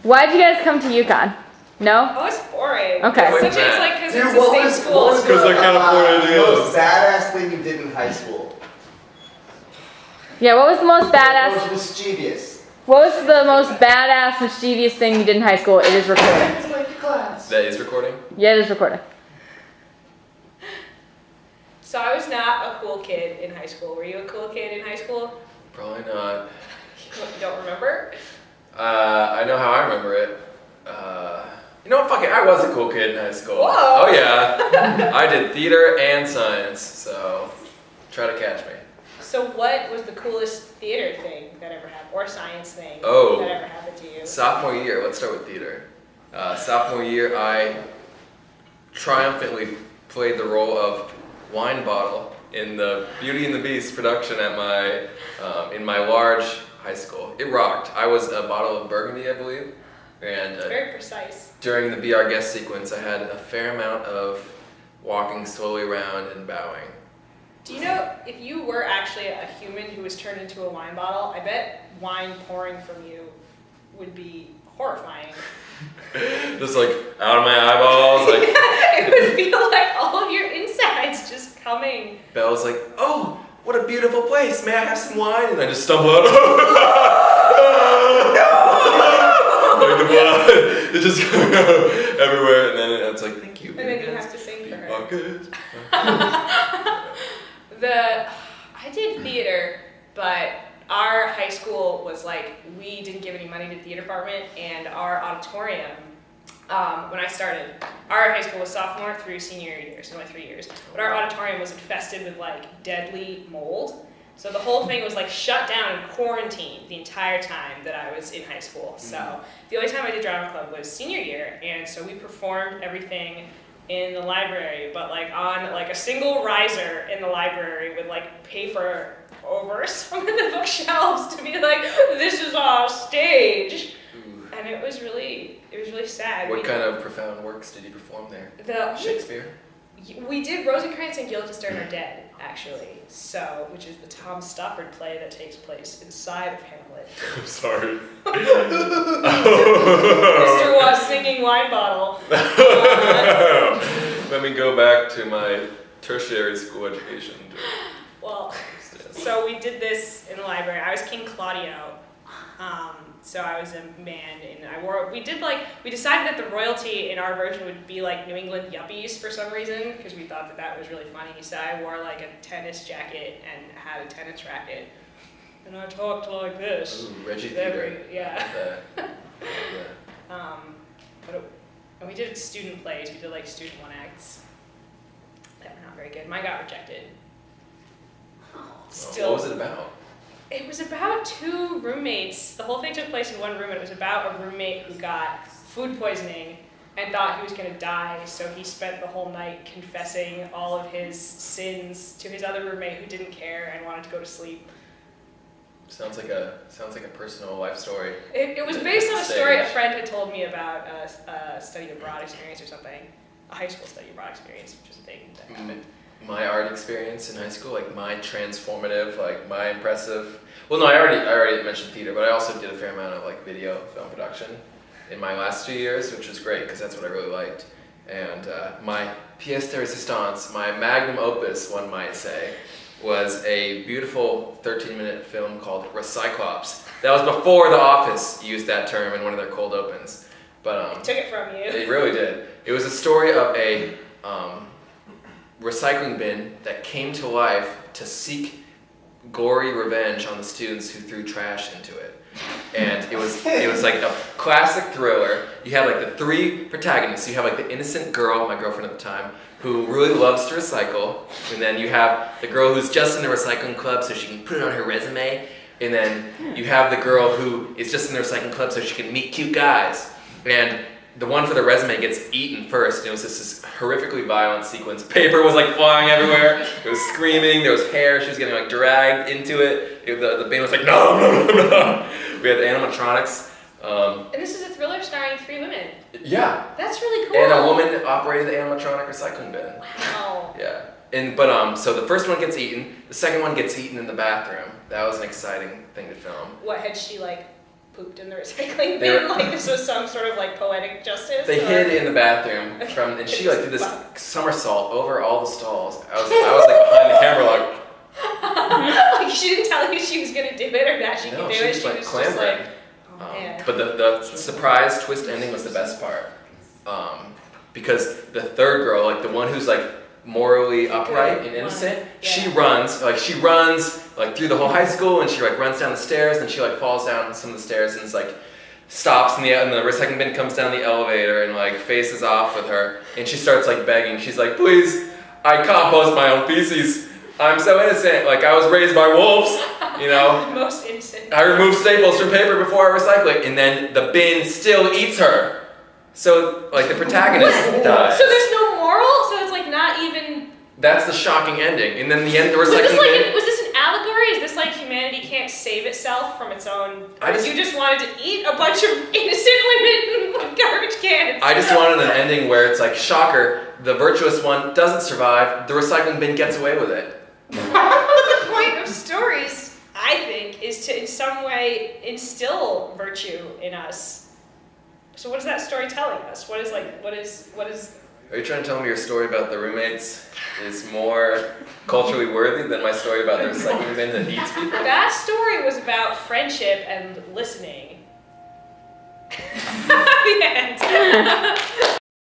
Why'd you guys come to UConn? No? Oh, it's boring. Okay. It's like because Dude, it's a state school. Because I can't afford anything the else. most badass thing you did in high school? Yeah, what was the most badass? Most mischievous. What was the most badass, mischievous thing you did in high school? It is recording. It's like your class. That is recording? Yeah, it is recording. So I was not a cool kid in high school. Were you a cool kid in high school? Probably not. You don't remember? I know how I remember it. You know what? Fuck it. I was a cool kid in high school. Whoa. Oh yeah. I did theater and science, so try to catch me. So what was the coolest theater thing that ever happened, or science thing Oh. that ever happened to you? Sophomore year, let's start with theater. Sophomore year, I triumphantly played the role of wine bottle in the Beauty and the Beast production at my in my large high school. It rocked. I was a bottle of Burgundy, I believe, and It's very precise. during the Be Our Guest sequence, I had a fair amount of walking slowly around and bowing. Do you know, if you were actually a human who was turned into a wine bottle, I bet wine pouring from you would be horrifying. Just like out of my eyeballs, like It would feel like all of your insides just coming. Belle's like, oh, what a beautiful place. May I have some wine? And I just stumble out. Like the blood, it's just going out everywhere, and then it's like, thank you. And then you have to sing for her. Buckets. I did theater, but our high school was like, we didn't give any money to the theater department, and our auditorium, when I started, our high school was sophomore through senior year, so only 3 years, but our auditorium was infested with like deadly mold. So the whole thing was like shut down and quarantined the entire time that I was in high school. So the only time I did drama club was senior year, and so we performed everything in the library, but like on like a single riser in the library with like paper over some of the bookshelves to be like, this is our stage. Ooh. And it was really sad. What kind of profound works did you perform there? Shakespeare? We did Rosencrantz and Guildenstern Are Dead, actually. So, which is the Tom Stoppard play that takes place inside of Hamlet. I'm sorry. Mr. Was singing Wine Bottle. Let me go back to my tertiary school education. Well, so we did this in the library. I was King Claudio. So I was a man, and we decided that the royalty in our version would be like New England yuppies for some reason, because we thought that was really funny. So I wore like a tennis jacket and had a tennis racket, and I talked like this. Ooh, Reggie Theater. Yeah. Yeah. And we did student plays. We did like student one acts that were not very good. Mine got rejected. What was it about? It was about two roommates. The whole thing took place in one room, and it was about a roommate who got food poisoning and thought he was going to die, so he spent the whole night confessing all of his sins to his other roommate who didn't care and wanted to go to sleep. Sounds like a personal life story. It was based on a story a friend had told me about a study abroad experience or something, a high school study abroad experience, which was a thing that happened. My art experience in high school, like my transformative, like my impressive. Well, no, I already mentioned theater, but I also did a fair amount of like video film production in my last 2 years, which was great because that's what I really liked. And my pièce de résistance, my magnum opus, one might say, was a beautiful 13-minute film called Recyclops. That was before The Office used that term in one of their cold opens. But It took it from you. it really did. It was a story of a recycling bin that came to life to seek gory revenge on the students who threw trash into it. And it was like a classic thriller. You have like the three protagonists. You have like the innocent girl, my girlfriend at the time, who really loves to recycle. And then you have the girl who's just in the recycling club so she can put it on her resume. And then you have the girl who is just in the recycling club so she can meet cute guys. And the one for the resume gets eaten first. And it was just this horrifically violent sequence. Paper was like flying everywhere. It was screaming. There was hair. She was getting like dragged into it. The bin was like, no, no, no, no. We had the animatronics. And this is a thriller starring 3 women. Yeah. That's really cool. And a woman operated the animatronic recycling bin. Wow. Yeah. So the first one gets eaten. The second one gets eaten in the bathroom. That was an exciting thing to film. What, had she like pooped in the recycling They bin, were- like this was some sort of like poetic justice. They or- hid in the bathroom and she like did this somersault over all the stalls. I was like behind the camera like, like she didn't tell you she was gonna do it or that she no, could do she it. just She went was clambering. just like, oh man. But the surprise twist ending was the best part. Because the third girl, like the one who's like morally upright and innocent, Yeah. she runs like through the whole high school and she like runs down the stairs and she like falls down some of the stairs and it's like stops and the recycling bin comes down the elevator and like faces off with her and she starts like begging. She's like, please, I compost my own feces. I'm so innocent. Like I was raised by wolves, you know. The most innocent. I remove staples from paper before I recycle it, and then the bin still eats her. So, like, the protagonist dies. So there's no moral? So it's like not even. That's the shocking ending. And then the end, the Was this recycling bin. was this an allegory? Is this like humanity can't save itself from its own? You just wanted to eat a bunch of innocent women with garbage cans. I just wanted an ending where it's like, shocker, the virtuous one doesn't survive, the recycling bin gets away with it. But the point of stories, I think, is to in some way instill virtue in us. So what is that story telling us? What is? Are you trying to tell me your story about the roommates is more culturally worthy than my story about the recycling bin that eats people? That story was about friendship and listening. The end.